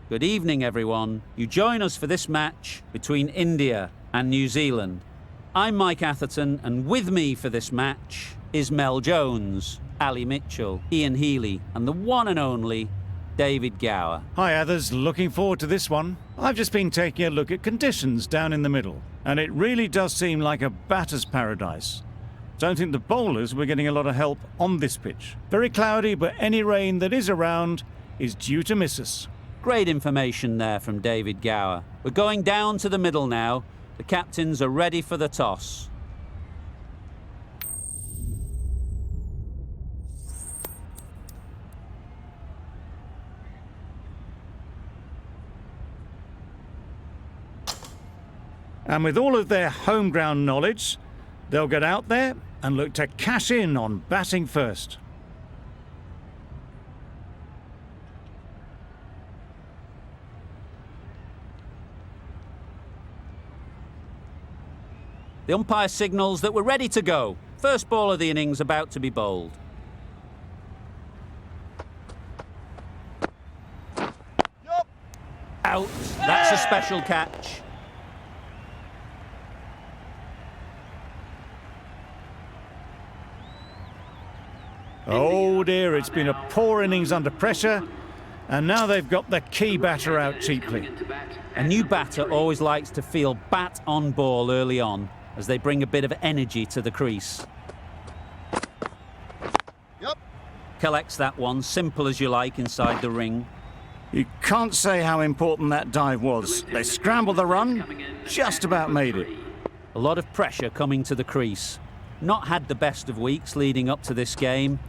Good evening, everyone. You join us for this match between India and New Zealand. I'm Mike Atherton, and with me for this match is Mel Jones, Ali Mitchell, Ian Healy, and the one and only David Gower. Hi, others. Looking forward to this one. I've just been taking a look at conditions down in the middle, and it really does seem like a batter's paradise. Don't think the bowlers were getting a lot of help on this pitch. Very cloudy, but any rain that is around is due to miss us. Great information there from David Gower. We're going down to the middle now. The captains are ready for the toss. And with all of their home ground knowledge, they'll get out there and look to cash in on batting first. The umpire signals that we're ready to go. First ball of the innings about to be bowled. Out. That's a special catch. Oh dear, it's been a poor innings under pressure, and now they've got the key batter out cheaply. A new batter always likes to feel bat on ball early on, as they bring a bit of energy to the crease. Collects that one, simple as you like, inside the ring. You can't say how important that dive was. They scrambled the run, just about made it. A lot of pressure coming to the crease. Not had the best of weeks leading up to this game,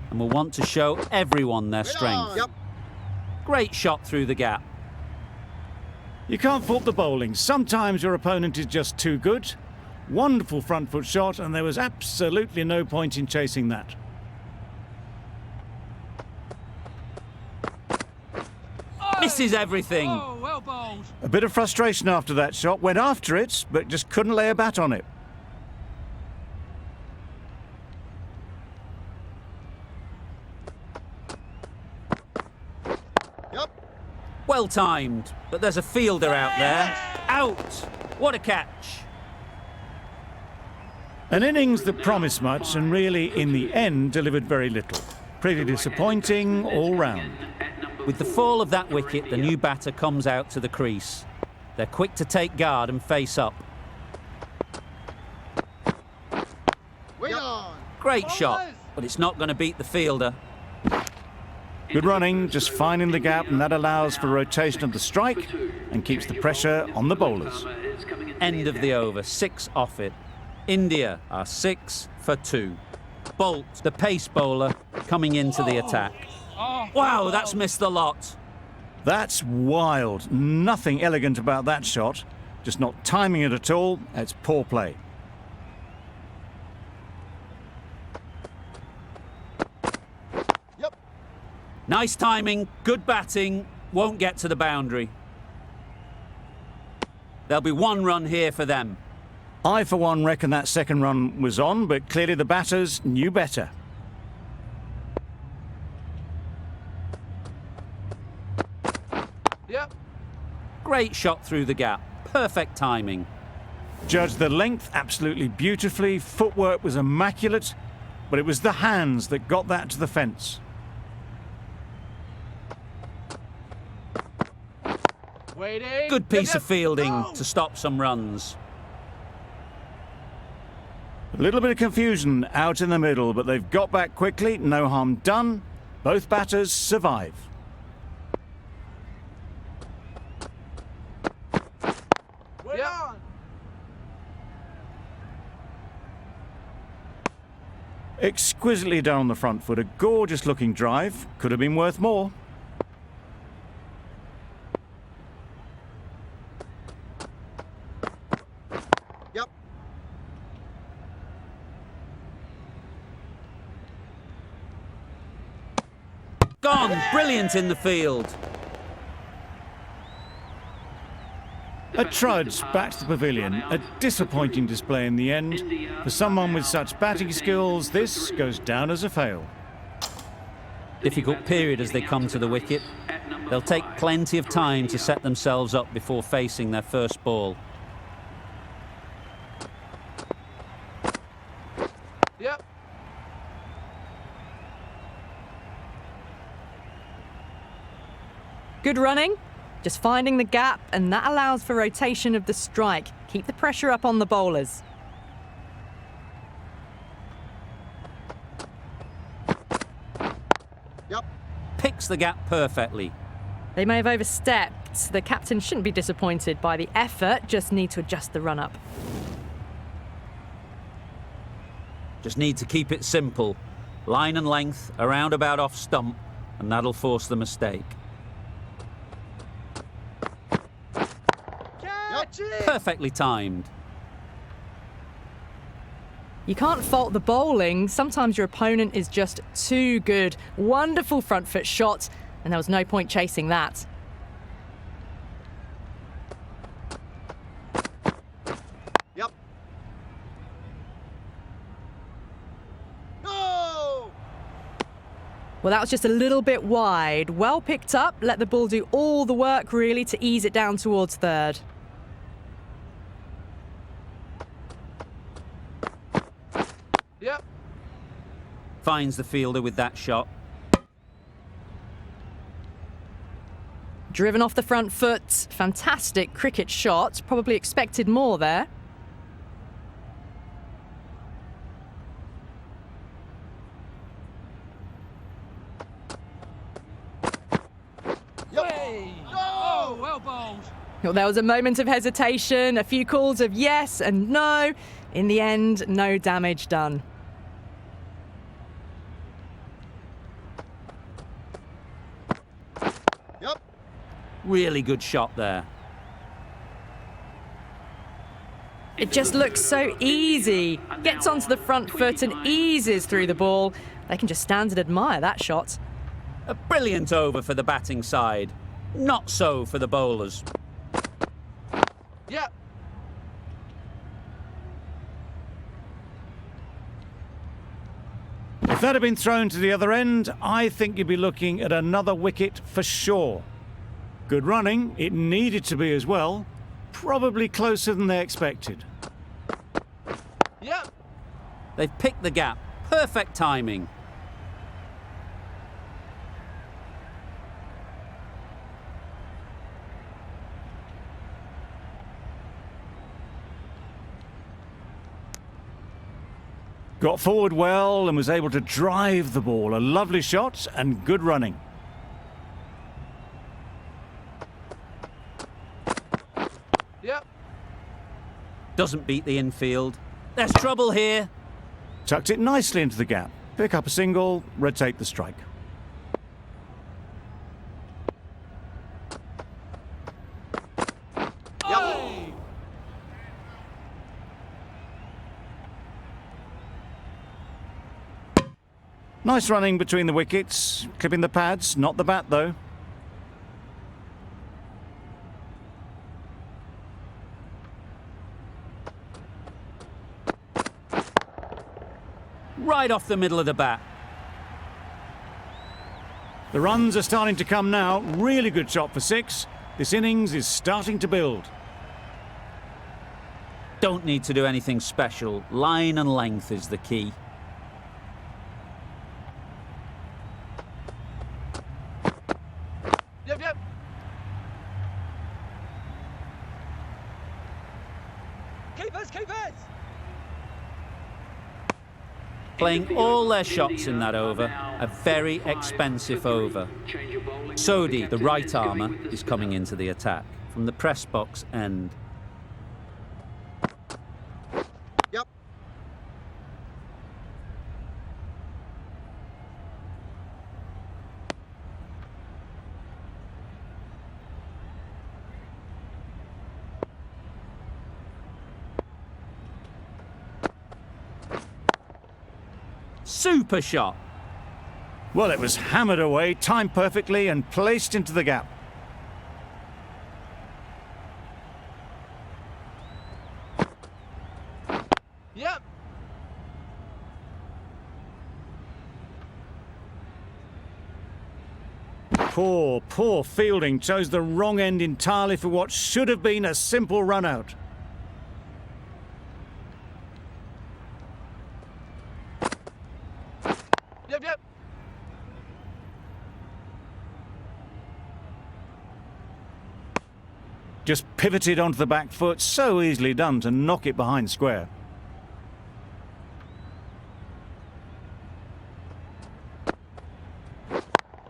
and will want to show everyone their strength. Great shot through the gap. You can't fault the bowling. Sometimes your opponent is just too good. Wonderful front foot shot, and there was absolutely no point in chasing that. Misses everything. Oh, well bowled. A bit of frustration after that shot. Went after it, but just couldn't lay a bat on it. Well timed, but there's a fielder out there. Out! What a catch. An innings that promised much and really, in the end, delivered very little. Pretty disappointing all round. With the fall of that wicket, the new batter comes out to the crease. They're quick to take guard and face up. Great shot, but it's not going to beat the fielder. Good running, just finding the gap, and that allows for rotation of the strike and keeps the pressure on the bowlers. End of the over, 6 off it. India are 6 for 2. Bolt, the pace bowler, coming into the attack. Wow, that's missed the lot. That's wild. Nothing elegant about that shot. Just not timing it at all. It's poor play. Nice timing, good batting, won't get to the boundary. There'll be 1 run here for them. I, for one, reckon that second run was on, but clearly the batters knew better. Great shot through the gap, perfect timing. Judged the length absolutely beautifully, footwork was immaculate, but it was the hands that got that to the fence. Good piece of fielding to stop some runs. A little bit of confusion out in the middle, but they've got back quickly, no harm done. Both batters survive. Exquisitely done on the front foot, a gorgeous looking drive, could have been worth more. Gone, brilliant in the field. A trudge back to the pavilion, a disappointing display in the end. For someone with such batting skills, this goes down as a fail. Difficult period as they come to the wicket. They'll take plenty of time to set themselves up before facing their first ball. Yep. Good running. Just finding the gap, and that allows for rotation of the strike. Keep the pressure up on the bowlers. Yep. Picks the gap perfectly. They may have overstepped. The captain shouldn't be disappointed by the effort, just need to adjust the run-up. Just need to keep it simple. Line and length, around about off stump, and that'll force the mistake. Catch it! Perfectly timed. You can't fault the bowling. Sometimes your opponent is just too good. Wonderful front foot shot, and there was no point chasing that. Yep. No! Well, that was just a little bit wide. Well picked up. Let the ball do all the work, really, to ease it down towards third. Yep. Finds the fielder with that shot. Driven off the front foot. Fantastic cricket shot. Probably expected more there. Yep. No! Well bowled. Well, there was a moment of hesitation, a few calls of yes and no. In the end, no damage done. Yep. Really good shot there. It just looks so easy. Gets onto the front foot and eases through the ball. They can just stand and admire that shot. A brilliant over for the batting side. Not so for the bowlers. Yep. If that had been thrown to the other end, I think you'd be looking at another wicket for sure. Good running, it needed to be as well. Probably closer than they expected. Yep. They've picked the gap. Perfect timing. Got forward well and was able to drive the ball. A lovely shot and good running. Yep. Doesn't beat the infield. There's trouble here. Tucked it nicely into the gap. Pick up a single, rotate the strike. Yep. Nice running between the wickets. Clipping the pads, not the bat though. Right off the middle of the bat. The runs are starting to come now. Really good shot for 6. This innings is starting to build. Don't need to do anything special. Line and length is the key. Yep. Yep. Keepers. Playing all their shots in that over. A very expensive over. Sodhi, the right armour, is coming into the attack from the press box end. Yep. Super shot. Well, it was hammered away, timed perfectly and placed into the gap. Yep. Poor fielding. Chose the wrong end entirely for what should have been a simple run out. Yep. Just pivoted onto the back foot. So easily done to knock it behind square.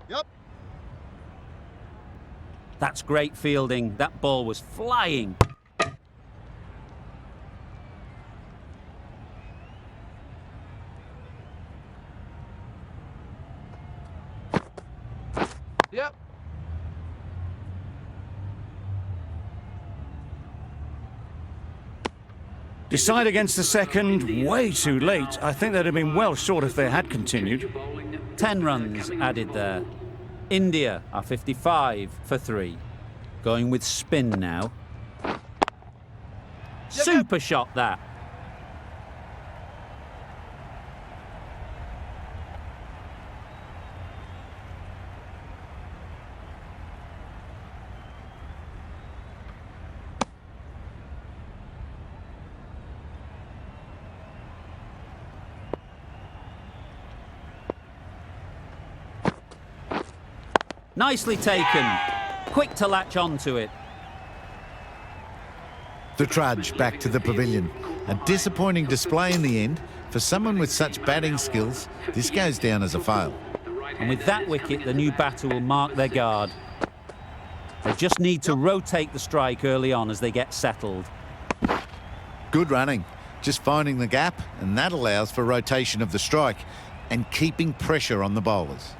Yep. That's great fielding. That ball was flying. Yep. Decide against the second. Way too late. I think they'd have been well short if they had continued. 10 runs added there. India are 55 for 3. Going with spin now. Super shot that. Nicely taken. Quick to latch onto it. The trudge back to the pavilion. A disappointing display in the end. For someone with such batting skills, this goes down as a fail. And with that wicket, the new batter will mark their guard. They just need to rotate the strike early on as they get settled. Good running. Just finding the gap, and that allows for rotation of the strike and keeping pressure on the bowlers.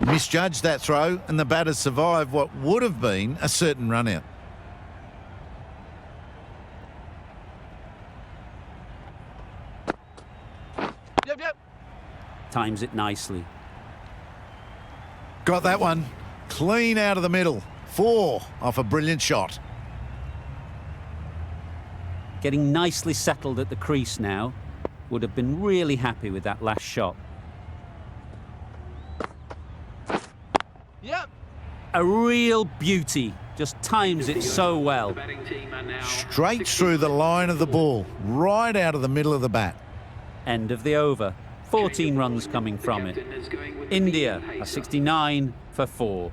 Misjudged that throw, and the batters survived what would have been a certain run out. Yep. Times it nicely. Got that one. Clean out of the middle. 4 off a brilliant shot. Getting nicely settled at the crease now. Would have been really happy with that last shot. Yep. A real beauty. Just times it so well. Straight through the line of the ball, right out of the middle of the bat. End of the over. 14 runs coming from it. India are 69 for 4.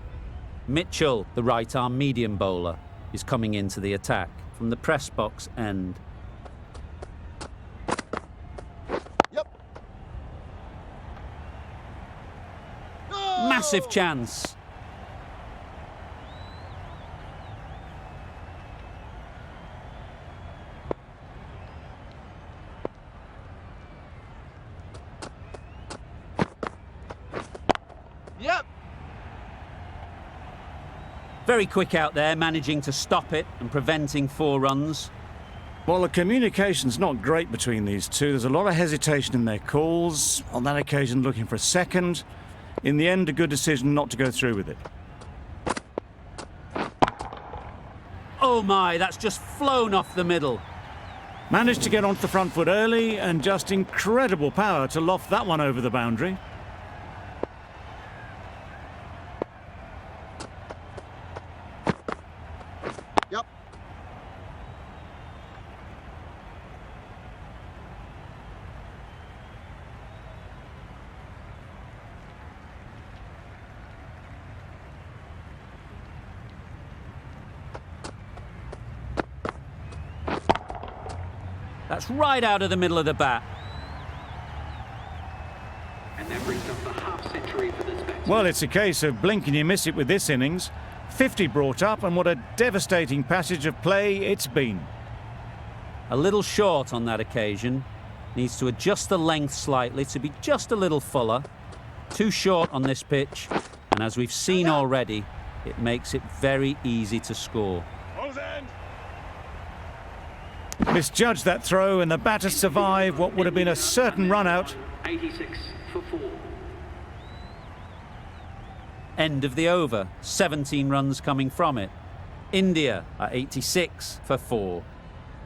Mitchell, the right-arm medium bowler, is coming into the attack from the press box end. Yep. Massive chance. Yep. Very quick out there, managing to stop it and preventing 4 runs. Well, the communication's not great between these two. There's a lot of hesitation in their calls. On that occasion, looking for a second. In the end, a good decision not to go through with it. Oh my, that's just flown off the middle. Managed to get onto the front foot early, and just incredible power to loft that one over the boundary. Yep. That's right out of the middle of the bat. And that brings up the half century for this batsman. Well, it's a case of blink and you miss it with this innings. 50 brought up, and what a devastating passage of play it's been. A little short on that occasion. Needs to adjust the length slightly to be just a little fuller. Too short on this pitch, and as we've seen already, it makes it very easy to score. Misjudged that throw, and the batters survive what would have been a certain run out. 86 for 4. End of the over. 17 runs coming from it. India at 86 for 4.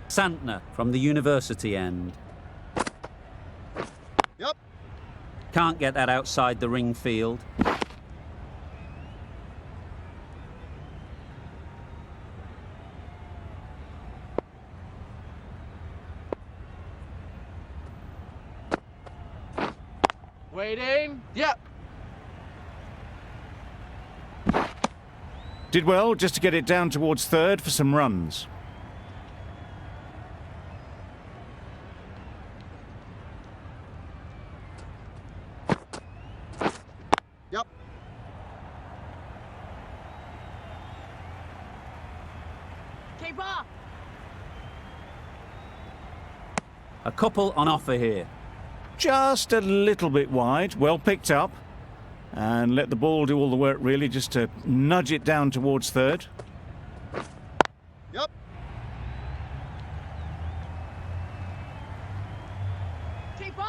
Santner from the university end. Yep. Can't get that outside the ring field. Waiting. Yep. Did well just to get it down towards third for some runs. Yep. Keeper! A couple on offer here. Just a little bit wide, well picked up. And let the ball do all the work really, just to nudge it down towards third. Yep. Keeper!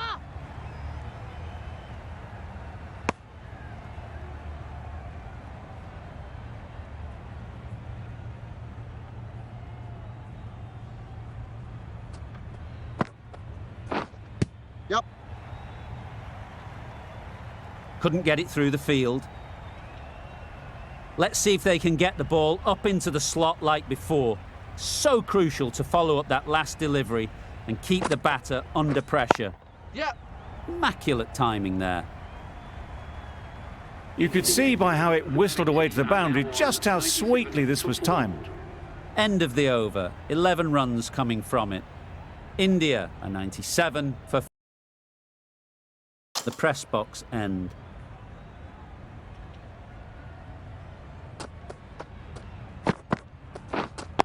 Yep. Couldn't get it through the field. Let's see if they can get the ball up into the slot like before. So crucial to follow up that last delivery and keep the batter under pressure. Yep. Immaculate timing there. You could see by how it whistled away to the boundary just how sweetly this was timed. End of the over. 11 runs coming from it. India a 97 for the press box end.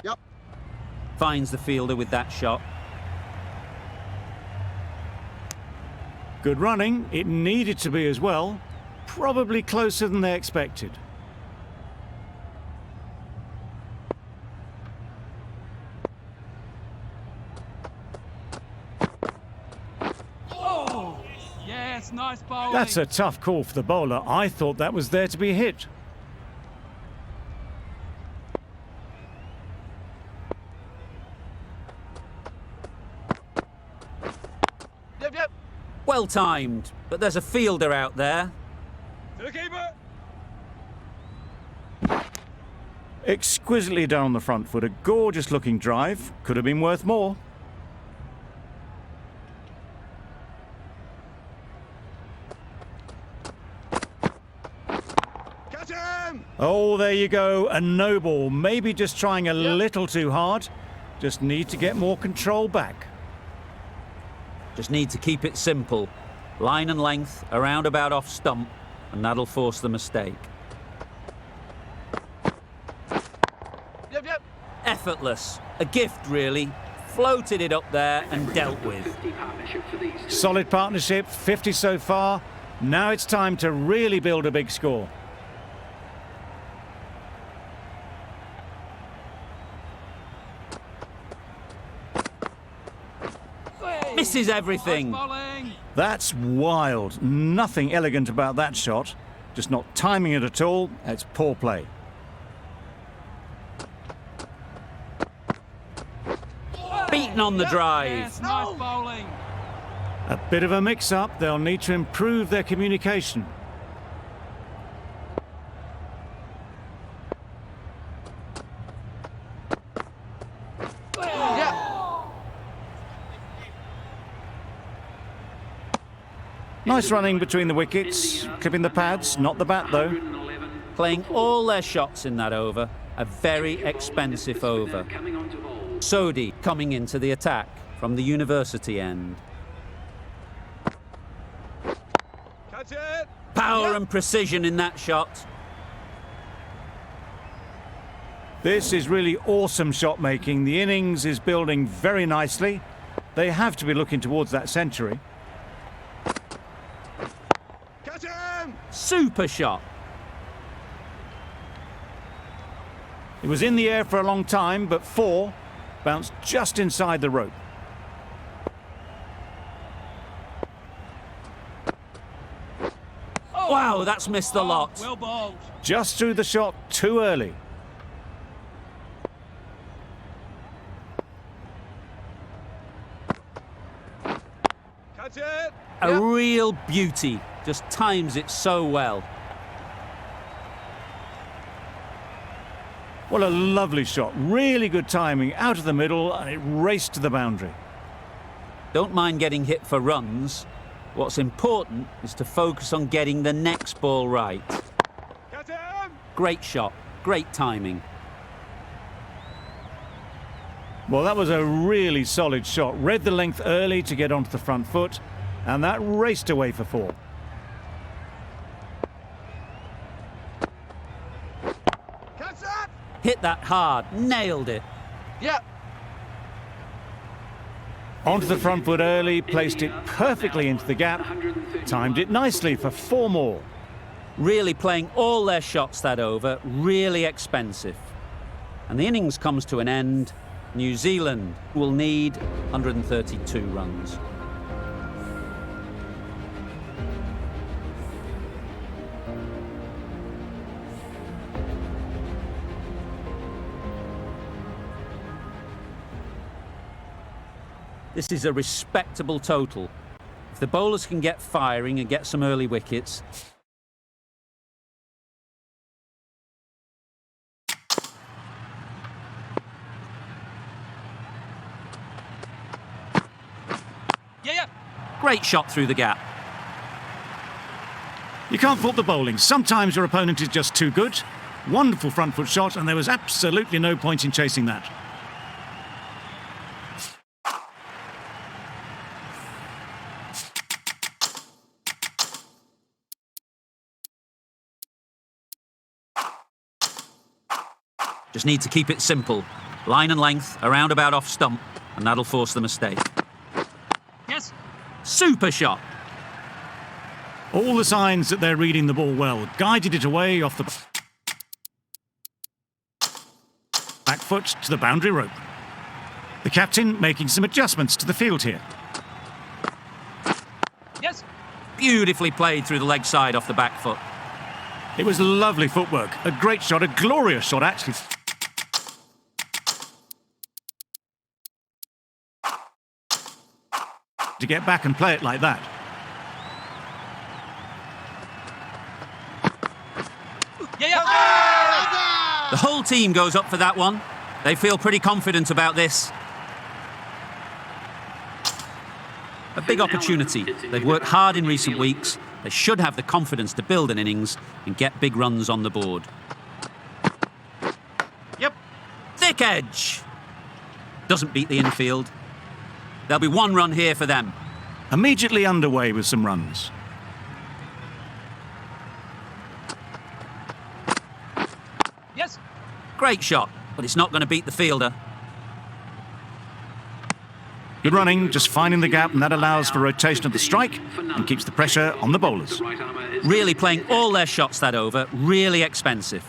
Yep. Finds the fielder with that shot. Good running, it needed to be as well. Probably closer than they expected. Yes, nice bowling. That's a tough call for the bowler. I thought that was there to be hit. Yep. Yep. Well timed, but there's a fielder out there. To the keeper. Exquisitely done on the front foot. A gorgeous looking drive. Could have been worth more. Catch him. Oh, there you go. A no ball. Maybe just trying a little too hard. Just need to get more control back. Just need to keep it simple. Line and length, around about off stump, and that'll force the mistake. Yep. Yep. Effortless. A gift, really. Floated it up there and dealt with. 50 partnership for these two. Solid partnership, 50 so far. Now it's time to really build a big score. Misses everything. Nice bowling. That's wild. Nothing elegant about that shot. Just not timing it at all. It's poor play. Beaten on the drive. Yes, nice bowling. A bit of a mix-up. They'll need to improve their communication. Nice running between the wickets. Clipping the pads, not the bat though. 111. Playing all their shots in that over. A very expensive over. Coming on to bowl. Sodhi coming into the attack from the university end. Catch it. Power and precision in that shot. This is really awesome shot making. The innings is building very nicely. They have to be looking towards that century. Catch him. Super shot. It was in the air for a long time, but 4 bounced just inside the rope. Wow, that's missed the lot. Well bowled. Just threw the shot too early. Catch it! A real beauty. Just times it so well. What a lovely shot. Really good timing. Out of the middle, and it raced to the boundary. Don't mind getting hit for runs. What's important is to focus on getting the next ball right. Catch him! Great shot. Great timing. Well, that was a really solid shot. Read the length early to get onto the front foot, and that raced away for 4. Catch that! Hit that hard. Nailed it. Yep. Onto the front foot early, placed it perfectly into the gap, timed it nicely for 4 more. Really playing all their shots that over. Really expensive. And the innings comes to an end. New Zealand will need 132 runs. This is a respectable total. If the bowlers can get firing and get some early wickets, great shot through the gap. You can't fault the bowling. Sometimes your opponent is just too good. Wonderful front foot shot, and there was absolutely no point in chasing that. Just need to keep it simple. Line and length, around about off stump, and that'll force the mistake. Yes. Super shot. All the signs that they're reading the ball well. Guided it away off the back foot to the boundary rope. The captain making some adjustments to the field here. Yes. Beautifully played through the leg side off the back foot. It was lovely footwork. A great shot, a glorious shot actually. To get back and play it like that. The whole team goes up for that one. They feel pretty confident about this. A big opportunity. They've worked hard in recent weeks. They should have the confidence to build an innings and get big runs on the board. Yep. Thick edge. Doesn't beat the infield. There'll be 1 run here for them. Immediately underway with some runs. Yes. Great shot, but it's not going to beat the fielder. Good running, just finding the gap, and that allows for rotation of the strike and keeps the pressure on the bowlers. Really playing all their shots that over, really expensive.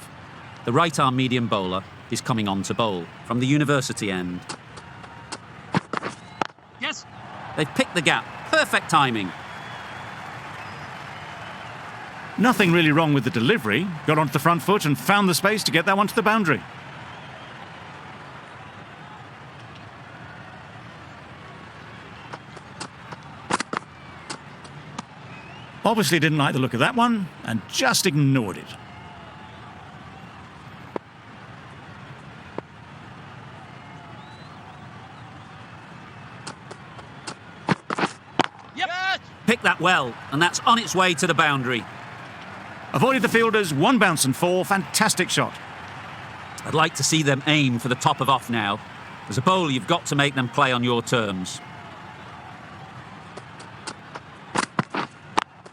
The right-arm medium bowler is coming on to bowl from the university end. Yes. They've picked the gap. Perfect timing. Nothing really wrong with the delivery. Got onto the front foot and found the space to get that one to the boundary. Obviously didn't like the look of that one and just ignored it. Yep. Picked that well, and that's on its way to the boundary. Avoided the fielders, 1 bounce and 4. Fantastic shot. I'd like to see them aim for the top of off now. As a bowler, you've got to make them play on your terms.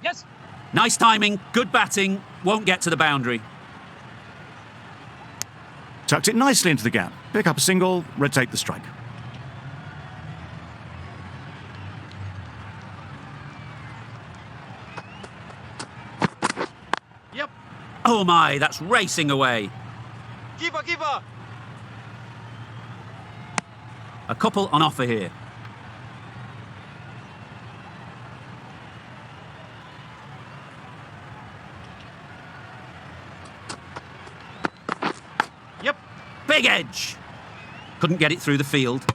Yes. Nice timing, good batting, won't get to the boundary. Tucked it nicely into the gap. Pick up a single, rotate the strike. Yep. Oh my, that's racing away. Keeper, keeper! A couple on offer here. Yep. Big edge. Couldn't get it through the field.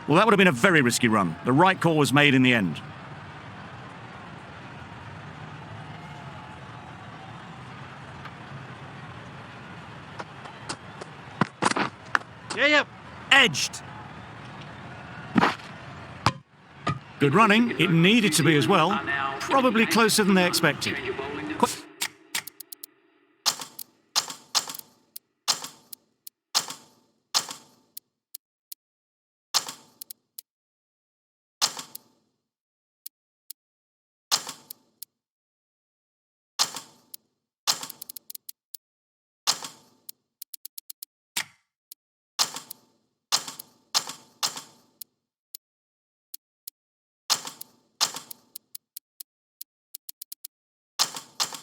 Well, that would have been a very risky run. The right call was made in the end. Yeah, yeah. Edged. Good running. It needed to be as well. Probably closer than they expected.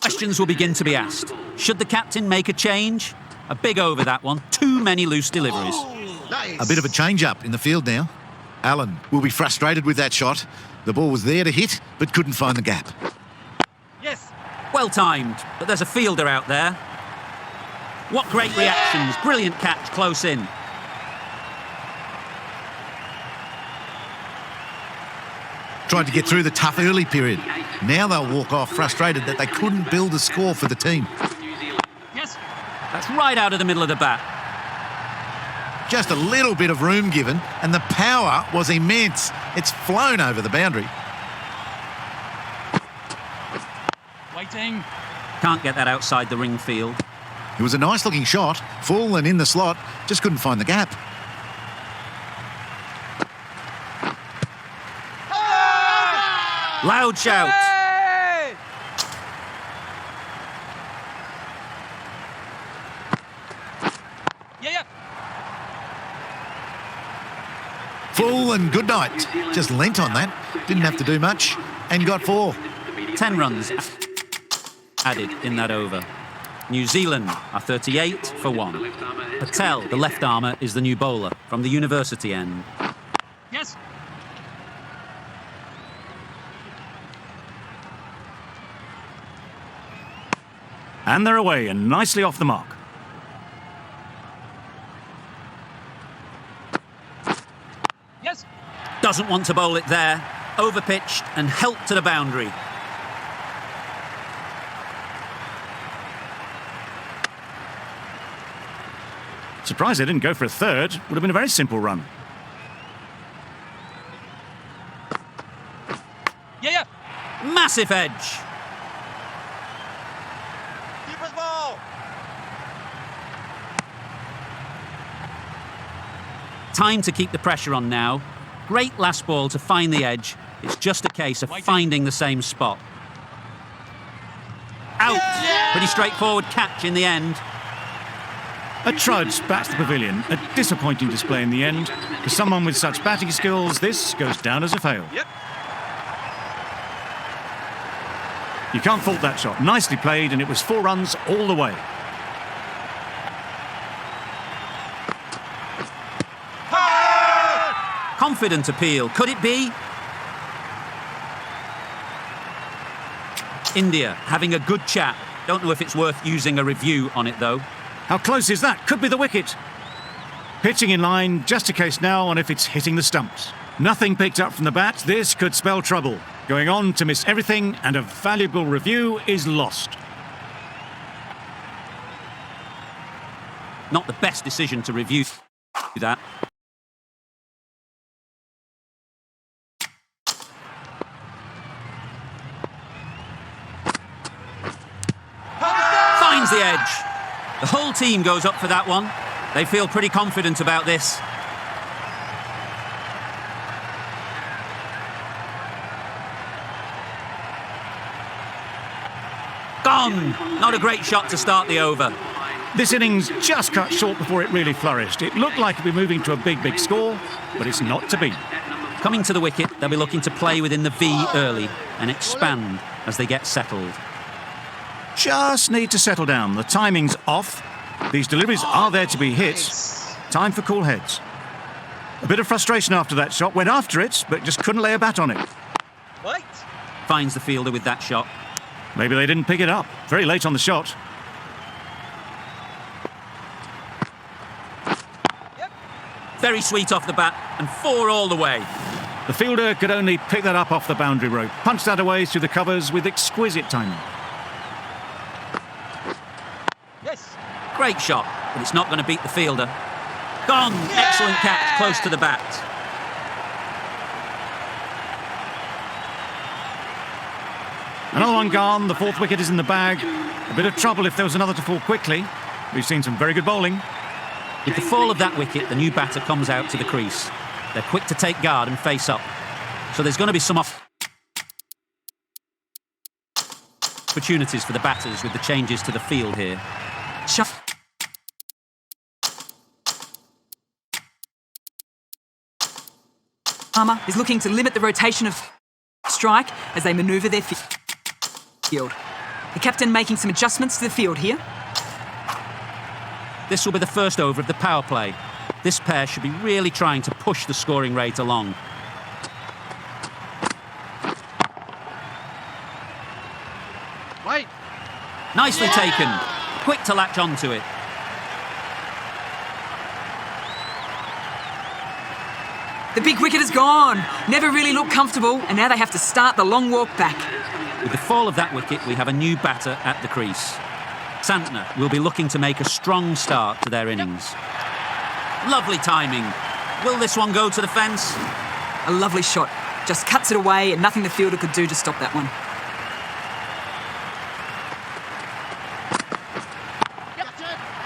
Questions will begin to be asked. Should the captain make a change? A big over that one. Too many loose deliveries. Nice. A bit of a change-up in the field now. Allen will be frustrated with that shot. The ball was there to hit, but couldn't find the gap. Yes. Well timed, but there's a fielder out there. What great reactions. Brilliant catch close in. Tried to get through the tough early period. Now they'll walk off frustrated that they couldn't build a score for the team. Yes. That's right out of the middle of the bat. Just a little bit of room given, and the power was immense. It's flown over the boundary. Waiting. Can't get that outside the ring field. It was a nice-looking shot, full and in the slot, just couldn't find the gap. Loud shout. Hey! Yeah, yeah. Full and good night. Just lent on that, didn't have to do much, and got 4. 10 runs added in that over. New Zealand are 38 for 1. Patel, the left armour, is the new bowler from the university end. Yes. And they're away and nicely off the mark. Yes. Doesn't want to bowl it there. Overpitched and helped to the boundary. Surprised they didn't go for a third. Would have been a very simple run. Yeah, yeah. Massive edge. Keeper's ball. Time to keep the pressure on now. Great last ball to find the edge. It's just a case of finding the same spot. Out. Pretty straightforward catch in the end. A trudge bats the pavilion. A disappointing display in the end. For someone with such batting skills, this goes down as a fail. Yep. You can't fault that shot. Nicely played, and it was 4 runs all the way. Confident appeal. Could it be? India having a good chat. Don't know if it's worth using a review on it though. How close is that? Could be the wicket. Pitching in line, just a case now on if it's hitting the stumps. Nothing picked up from the bat. This could spell trouble. Going on to miss everything, and a valuable review is lost. Not the best decision to review that. Finds the edge. The whole team goes up for that one. They feel pretty confident about this. Gone. Not a great shot to start the over. This innings just cut short before it really flourished. It looked like it'd be moving to a big score, but it's not to be. Coming to the wicket, they'll be looking to play within the V early and expand as they get settled. Just need to settle down. The timing's off. These deliveries are there to be hit. Time for cool heads. A bit of frustration after that shot. Went after it, but just couldn't lay a bat on it. Wait. Finds the fielder with that shot. Maybe they didn't pick it up. Very late on the shot. Very sweet off the bat and 4 all the way. The fielder could only pick that up off the boundary rope. Punched that away through the covers with exquisite timing. Yes. Great shot, but it's not going to beat the fielder. Gone. Excellent catch, close to the bat. Another one gone. The fourth wicket is in the bag. A bit of trouble if there was another to fall quickly. We've seen some very good bowling. With the fall of that wicket, the new batter comes out to the crease. They're quick to take guard and face up. So there's going to be some opportunities for the batters with the changes to the field here. Palmer is looking to limit the rotation of strike as they manoeuvre their field. The captain making some adjustments to the field here. This will be the first over of the power play. This pair should be really trying to push the scoring rate along. Wait. Nicely taken. Quick to latch onto it. The big wicket is gone. Never really looked comfortable, and now they have to start the long walk back. With the fall of that wicket, we have a new batter at the crease. Santner will be looking to make a strong start to their innings. Lovely timing. Will this one go to the fence? A lovely shot. Just cuts it away and nothing the fielder could do to stop that one.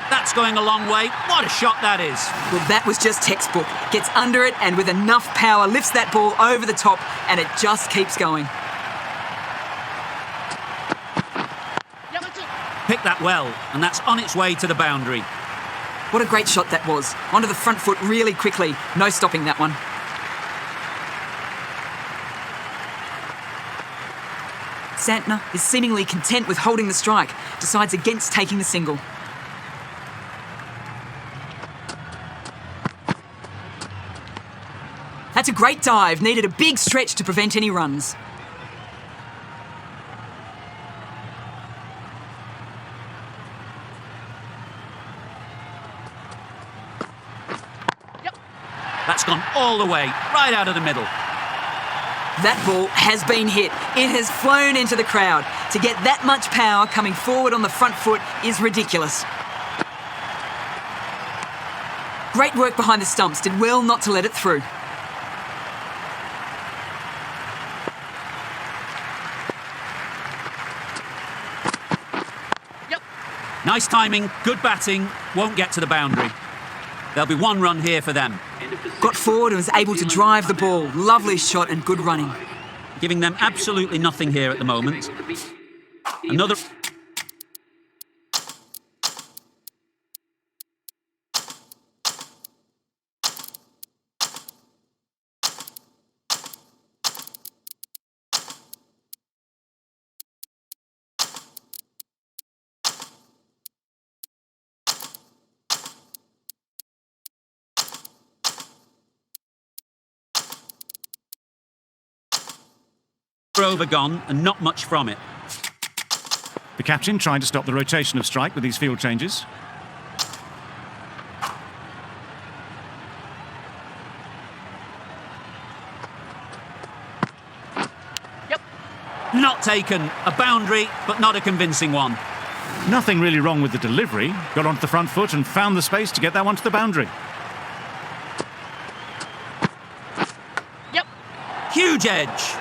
That's going a long way. What a shot that is. Well, that was just textbook. Gets under it and with enough power lifts that ball over the top and it just keeps going. Picked that well, and that's on its way to the boundary. What a great shot that was. Onto the front foot really quickly. No stopping that one. Santner is seemingly content with holding the strike. Decides against taking the single. That's a great dive. Needed a big stretch to prevent any runs. That's gone all the way, right out of the middle. That ball has been hit. It has flown into the crowd. To get that much power coming forward on the front foot is ridiculous. Great work behind the stumps. Did well not to let it through. Nice timing, good batting, won't get to the boundary. There'll be one run here for them. Got forward and was able to drive the ball. Lovely shot and good running. Giving them absolutely nothing here at the moment. Another... over gone and not much from it. The captain trying to stop the rotation of strike with these field changes. Not taken. A boundary, but not a convincing one. Nothing really wrong with the delivery. Got onto the front foot and found the space to get that one to the boundary. Huge edge.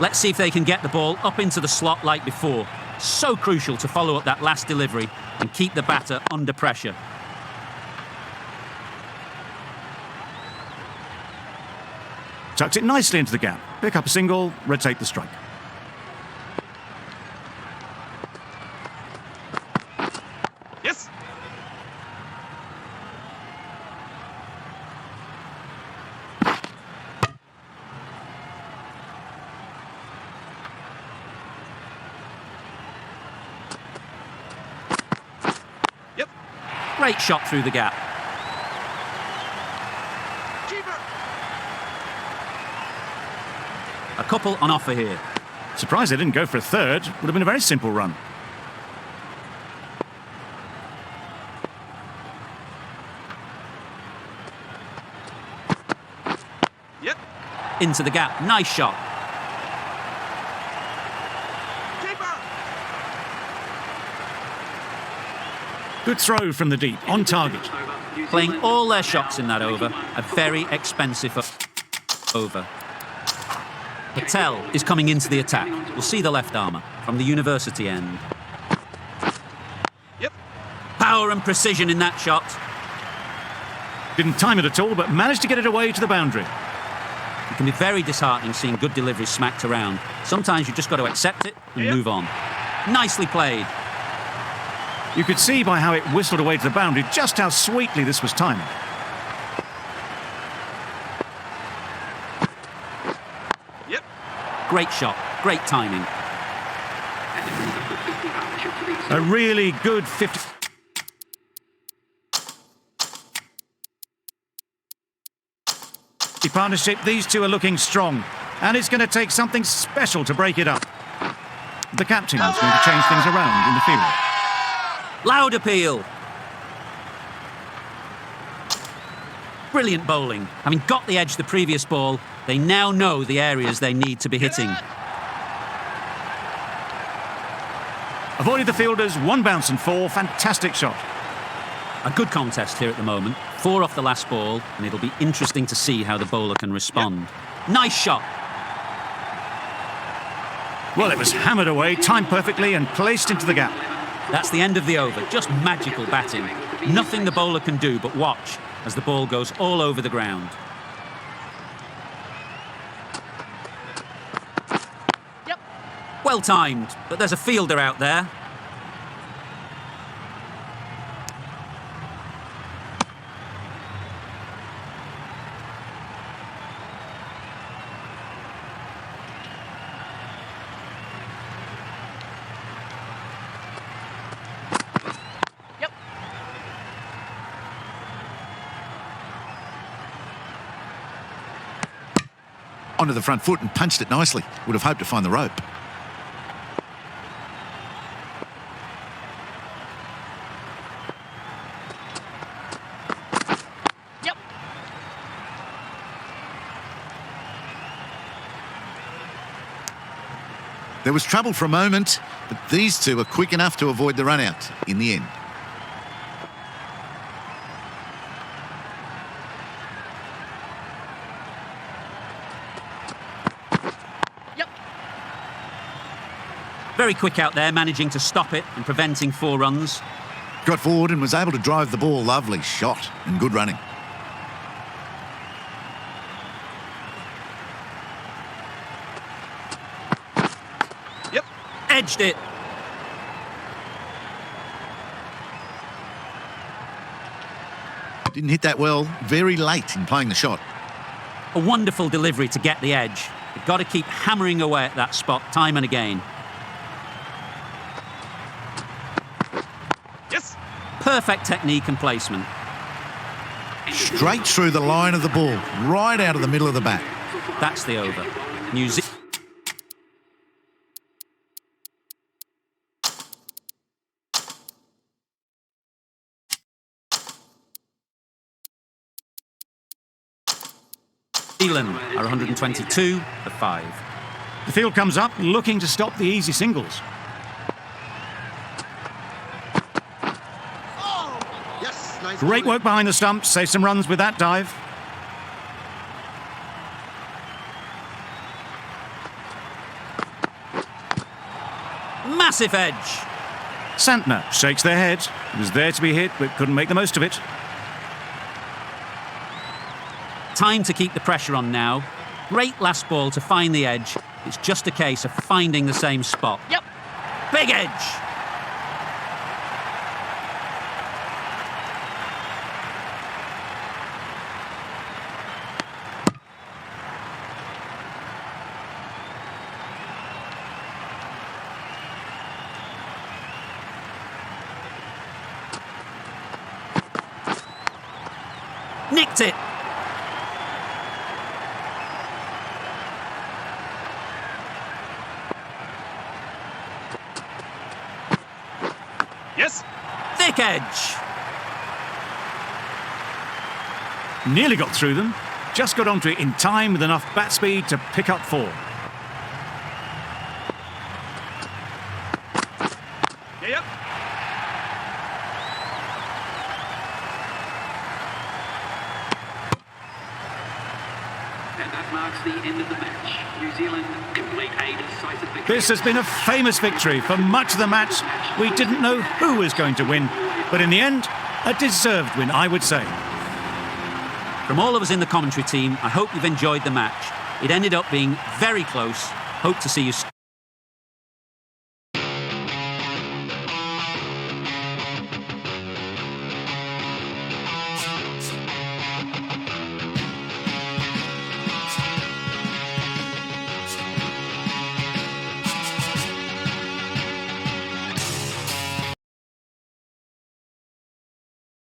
Let's see if they can get the ball up into the slot like before. So crucial to follow up that last delivery and keep the batter under pressure. Tucks it nicely into the gap. Pick up a single, rotate the strike. Yes. Great shot through the gap. A couple on offer here. Surprised they didn't go for a third. Would have been a very simple run. Yep. Into the gap. Nice shot. Keeper. Good throw from the deep, on target. Playing all their shots in that over. A very expensive over. Patel is coming into the attack. We'll see the left armour from the university end. Yep. Power and precision in that shot. Didn't time it at all, but managed to get it away to the boundary. It can be very disheartening seeing good deliveries smacked around. Sometimes you've just got to accept it and move on. Nicely played. You could see by how it whistled away to the boundary just how sweetly this was timed. Yep. Great shot. Great timing. A really good 50... partnership. These two are looking strong, and it's going to take something special to break it up. The captain is going to change things around in the field. Loud appeal. Brilliant bowling. Having got the edge the previous ball, they now know the areas they need to be hitting. Avoided the fielders, one bounce and four. Fantastic shot. A good contest here at the moment. 4 off the last ball, and it'll be interesting to see how the bowler can respond. Nice shot. Well, it was hammered away, timed perfectly and placed into the gap. That's the end of the over. Just magical batting. Nothing the bowler can do but watch as the ball goes all over the ground. Yep. Well timed, but there's a fielder out there. Onto the front foot and punched it nicely. Would have hoped to find the rope. Yep. There was trouble for a moment, but these two are quick enough to avoid the run-out in the end. Very quick out there, managing to stop it and preventing 4 runs. Got forward and was able to drive the ball. Lovely shot and good running. Yep. Edged it. Didn't hit that well. Very late in playing the shot. A wonderful delivery to get the edge. You've got to keep hammering away at that spot time and again. Yes. Perfect technique and placement. Straight through the line of the ball, right out of the middle of the bat. That's the over. New Zealand. Are 122 for 5. The field comes up, looking to stop the easy singles. Yes, nice. Great work behind the stumps, save some runs with that dive. Massive edge. Santner shakes their head. It was there to be hit, but couldn't make the most of it. Time to keep the pressure on now. Great last ball to find the edge. It's just a case of finding the same spot. Yep. Big edge. Nicked it. Yes. Thick edge. Nearly got through them. just got onto it in time with enough bat speed to pick up 4. Yep. And that marks the end of the match. New Zealand complete a decisive victory. This has been a famous victory. For much of the match, we didn't know who was going to win. But in the end, a deserved win, I would say. From all of us in the commentary team, I hope you've enjoyed the match. It ended up being very close. Hope to see you soon.